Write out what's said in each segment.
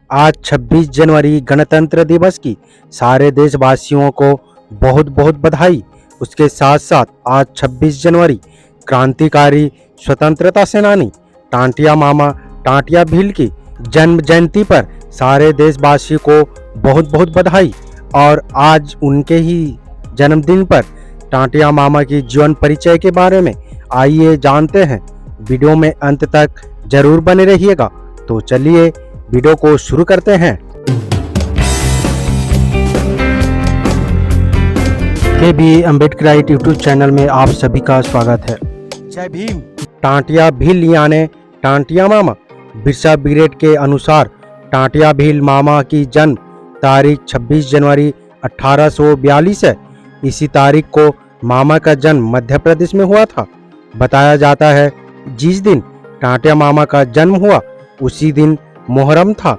आज 26 जनवरी गणतंत्र दिवस की सारे देशवासियों को बहुत बहुत बधाई। उसके साथ साथ आज 26 जनवरी क्रांतिकारी स्वतंत्रता सेनानी टांटिया मामा टांटिया भील की जन्म जयंती पर सारे देशवासी को बहुत बहुत बधाई। और आज उनके ही जन्मदिन पर टांटिया मामा की जीवन परिचय के बारे में आइए जानते हैं। वीडियो में अंत तक जरूर बने रहिएगा। तो चलिए वीडियो को शुरू करते हैं। KB अम्बेडकराइट यूट्यूब चैनल में आप सभी का स्वागत है। जय भीम। टांटिया भील यानी टांटिया मामा। बिरसा ब्रिगेड के अनुसार टांटिया भील मामा की जन्म तारीख 26 जनवरी 1842 है। इसी तारीख को मामा का जन्म मध्य प्रदेश में हुआ था। बताया जाता है जिस दिन टांटिया मामा का जन्म हुआ उसी दिन मुहर्रम था।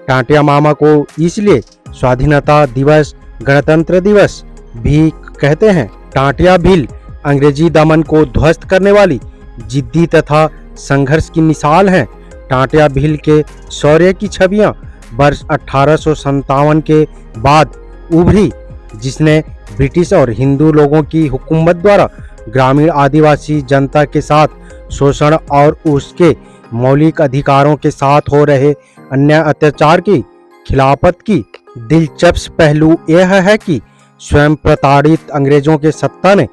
टांटिया मामा को इसलिए स्वाधीनता दिवस, गणतंत्र दिवस भी कहते हैं। टांटिया भील अंग्रेजी दमन को ध्वस्त करने वाली जिद्दी तथा संघर्ष की मिसाल हैं। टांटिया भील के शौर्य की छवियां वर्ष 1857 के बाद उभरी, जिसने ब्रिटिश और हिंदू लोगों की हुकूमत द्वारा ग्रामीण आदिवासी जनता के साथ शोषण और उसके मौलिक अधिकारों के साथ हो रहे अन्य अत्याचार की खिलाफत की। दिलचस्प पहलू यह है कि स्वयं प्रताड़ित अंग्रेजों के सत्ता ने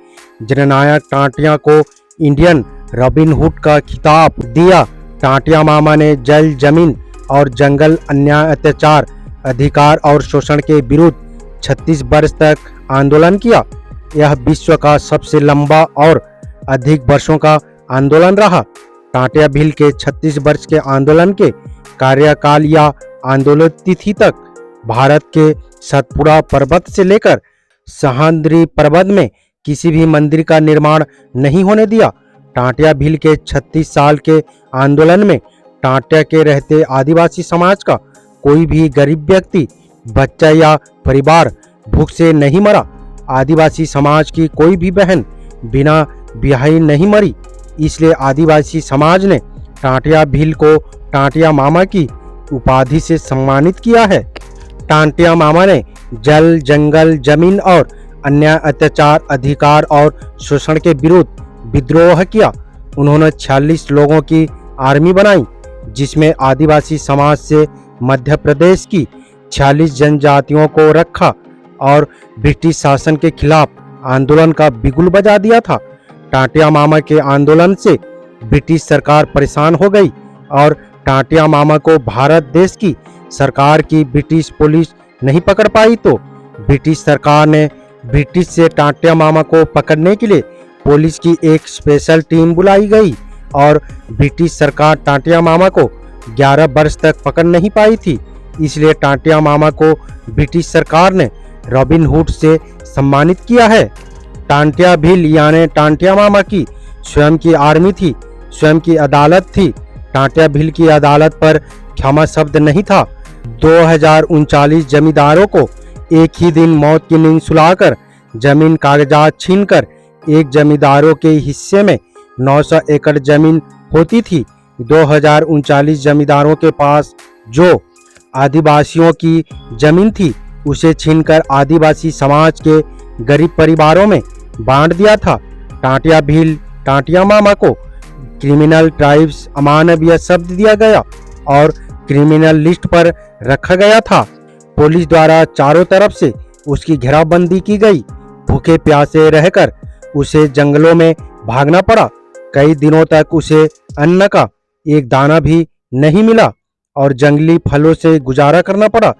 जननायक टांटिया को इंडियन रॉबिन हुड का खिताब दिया। टांटिया मामा ने जल, जमीन और जंगल अन्याय, अत्याचार, अधिकार और शोषण के विरुद्ध 36 वर्ष तक आंदोलन किया। यह विश्व का सबसे लंबा और अधिक वर्षों का आंदोलन रहा। टांटिया भील के 36 वर्ष के आंदोलन के कार्यकाल या आंदोलन तिथि तक भारत के सतपुड़ा पर्वत से लेकर सह्याद्री पर्वत में किसी भी मंदिर का निर्माण नहीं होने दिया। टांटिया भील के 36 साल के आंदोलन में टांटिया के रहते आदिवासी समाज का कोई भी गरीब व्यक्ति, बच्चा या परिवार भूख से नहीं मरा। आदिवासी समाज की कोई भी बहन बिना ब्याही नहीं मरी। इसलिए आदिवासी समाज ने टांटिया भील को टांटिया मामा की उपाधि से सम्मानित किया है। टांटिया मामा ने जल, जंगल, जमीन और अन्य अत्याचार, अधिकार और शोषण के विरुद्ध विद्रोह किया। उन्होंने 46 लोगों की आर्मी बनाई, जिसमें आदिवासी समाज से मध्य प्रदेश की 46 जनजातियों को रखा और ब्रिटिश शासन के खिलाफ आंदोलन का बिगुल बजा दिया था। टांटिया मामा के आंदोलन से ब्रिटिश सरकार परेशान हो गई और टांटिया मामा को भारत देश की सरकार की ब्रिटिश पुलिस नहीं पकड़ पाई, तो ब्रिटिश सरकार ने ब्रिटिश से टांटिया मामा को पकड़ने के लिए पुलिस की एक स्पेशल टीम बुलाई गई और ब्रिटिश सरकार टांटिया मामा को 11 वर्ष तक पकड़ नहीं पाई थी। इसलिए टांटिया मामा को ब्रिटिश सरकार ने रॉबिन हुड से सम्मानित किया है। टांटिया भील यानी टांटिया मामा की स्वयं की आर्मी थी, स्वयं की अदालत थी। टांटिया भील की अदालत पर क्षमा शब्द नहीं था। 2039 जमींदारों को एक ही दिन मौत की नींद सुलाकर जमीन कागजात छीनकर एक जमींदारों के हिस्से में 900 एकड़ जमीन होती थी। 2039 जमींदारों के पास जो आदिवासियों की जमीन थी उसे छीनकर आदिवासी समाज के गरीब परिवारों में बांट दिया था। टांटिया भील टांटिया मामा को क्रिमिनल ट्राइब्स अमानवीय शब्द दिया गया और क्रिमिनल लिस्ट पर रखा गया था। पुलिस द्वारा चारों तरफ से उसकी घेराबंदी की गई। भूखे प्यासे रहकर उसे जंगलों में भागना पड़ा। कई दिनों तक उसे अन्न का एक दाना भी नहीं मिला और जंगली फलों से गुजारा करना पड़ा।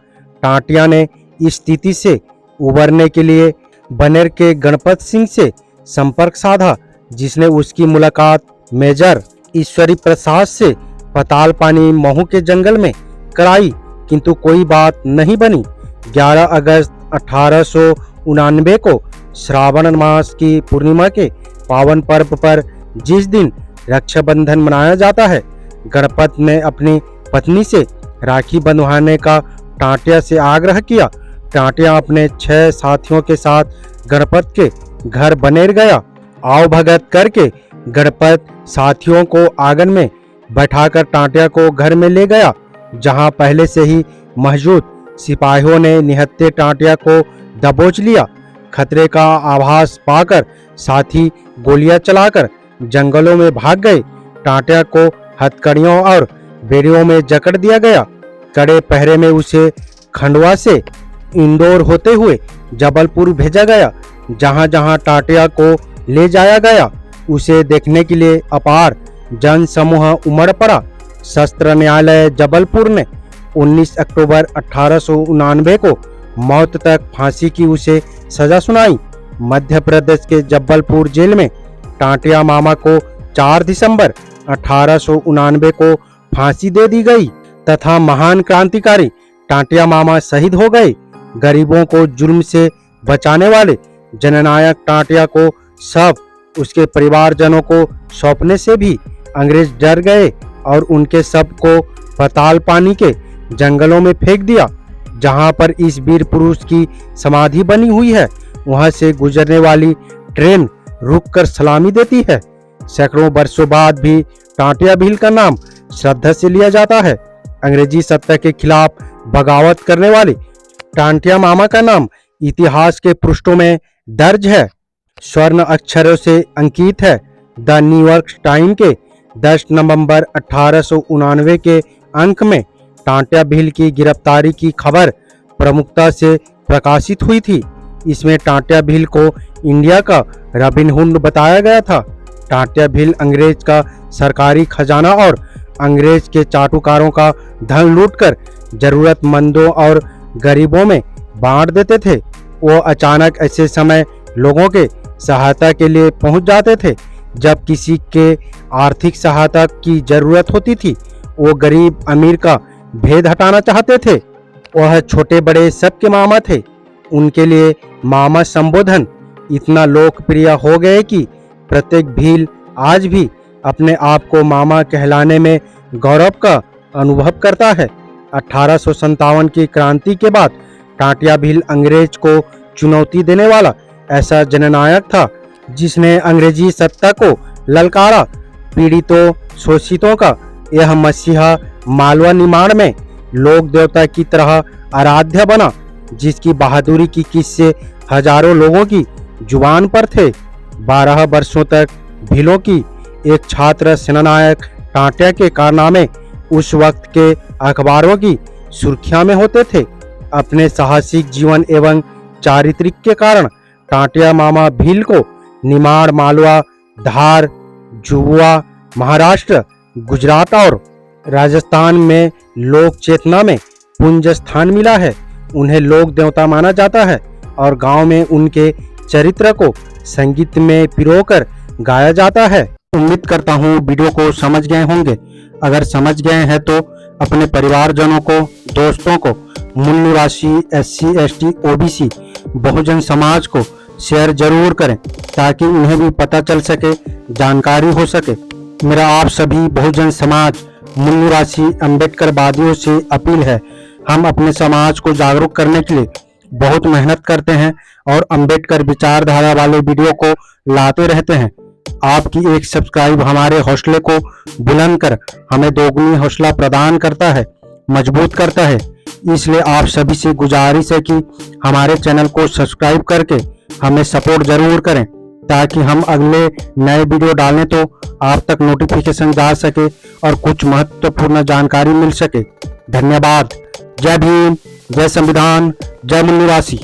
टांटिया ने इस स्थिति से उबरने के लिए बनेर के गणपत सिंह से संपर्क साधा, जिसने उसकी मुलाकात मेजर ईश्वरी प्रसाद से पताल पानी महू के जंगल में कराई, किंतु कोई बात नहीं बनी। 11 अगस्त 1889 को श्रावण मास की पूर्णिमा के पावन पर्व पर, जिस दिन रक्षाबंधन मनाया जाता है, गणपत ने अपनी पत्नी से राखी बंधवाने का टांटिया से आग्रह किया। टांटिया अपने 6 साथियों के साथ गणपत के घर बनेर गया। आओ भगत करके गणपत साथियों को आंगन में बैठाकर टांटिया को घर में ले गया। जहां पहले से ही मौजूद सिपाहियों ने निहत्थे टांटिया को दबोच लिया। खतरे का आभास पाकर साथी गोलियां चलाकर जंगलों में भाग गए। टांटिया को हथकड़ियों और बेड़ियों में जकड़ दिया गया। कड़े पहरे में उसे खंडवा से इंदौर होते हुए जबलपुर भेजा गया। जहां जहां टांटिया को ले जाया गया उसे देखने के लिए अपार जन समूह उमड़ पड़ा। सत्र न्यायालय जबलपुर ने 19 अक्टूबर 1889 को मौत तक फांसी की उसे सजा सुनाई। मध्य प्रदेश के जबलपुर जेल में टांटिया मामा को 4 दिसंबर 1889 को फांसी दे दी गई तथा महान क्रांतिकारी टांटिया मामा शहीद हो गए। गरीबों को जुल्म से बचाने वाले जननायक टांटिया को सब उसके परिवारजनों को सौंपने से भी अंग्रेज डर गए और उनके सब को पाताल पानी के जंगलों में फेंक दिया। जहां पर इस वीर पुरुष की समाधि बनी हुई है वहां से गुजरने वाली ट्रेन रुककर सलामी देती है। सैकड़ों वर्षों बाद भी टांटिया भील का नाम श्रद्धा से लिया जाता है। अंग्रेजी सत्ता के खिलाफ बगावत करने वाले टांटिया मामा का नाम इतिहास के पृष्ठों में दर्ज है, स्वर्ण अक्षरों से अंकित है। द न्यूयॉर्क टाइम के 10 नवंबर 1889 के अंक में टांटिया भील की गिरफ्तारी की खबर प्रमुखता से प्रकाशित हुई थी। इसमें टांटिया भील को इंडिया का रॉबिन हुड बताया गया था। टांटिया भील अंग्रेज का सरकारी खजाना और अंग्रेज के चाटुकारों का धन लूटकर जरूरतमंदों और गरीबों में बांट देते थे। वो अचानक ऐसे समय लोगों के सहायता के लिए पहुंच जाते थे जब किसी के आर्थिक सहायता की जरूरत होती थी। वो गरीब अमीर का भेद हटाना चाहते थे। वह छोटे बड़े सबके मामा थे। उनके लिए मामा संबोधन इतना लोकप्रिय हो गए कि प्रत्येक भील आज भी अपने आप को मामा कहलाने में गौरव का अनुभव करता है। 1857 की क्रांति के बाद टांटिया भील अंग्रेज को चुनौती देने वाला ऐसा जननायक था जिसने अंग्रेजी सत्ता को ललकारा। पीड़ितों शोषितों का यह मसीहा मालवा निमाड़ में लोक देवता की तरह आराध्य बना, जिसकी बहादुरी की किस्से हजारों लोगों की जुबान पर थे। 12 वर्षों तक भीलों की एक छात्र सेनानायक टांटिया के कारनामे उस वक्त के अखबारों की सुर्खियां में होते थे। अपने साहसिक जीवन एवं चारित्रिक के कारण टांटिया मामा भील को निमाड़, मालवा, धार, जुबुआ, महाराष्ट्र, गुजरात और राजस्थान में लोक चेतना में पुंज स्थान मिला है। उन्हें लोक देवता माना जाता है और गांव में उनके चरित्र को संगीत में पिरोकर गाया जाता है। उम्मीद करता हूँ वीडियो को समझ गए होंगे। अगर समझ गए हैं तो अपने परिवारजनों को, दोस्तों को, मूल निवासी, SC, ST, OBC, Bahujan Samaj को शेयर जरूर करें ताकि उन्हें भी पता चल सके, जानकारी हो सके। मेरा आप सभी बहुजन समाज, मूल निवासी अम्बेडकरवादियों से अपील है, हम अपने समाज को जागरूक करने के लिए बहुत मेहनत करते हैं और अम्बेडकर विचारधारा वाले वीडियो को लाते रहते हैं। आपकी एक सब्सक्राइब हमारे हौसले को बुलंद कर हमें दोगुनी हौसला प्रदान करता है, मजबूत करता है। इसलिए आप सभी से गुजारिश है कि हमारे चैनल को सब्सक्राइब करके हमें सपोर्ट जरूर करें ताकि हम अगले नए वीडियो डालें तो आप तक नोटिफिकेशन जा सके और कुछ महत्वपूर्ण जानकारी मिल सके। धन्यवाद। जय भीम, जय संविधान, जय मूल निवासी।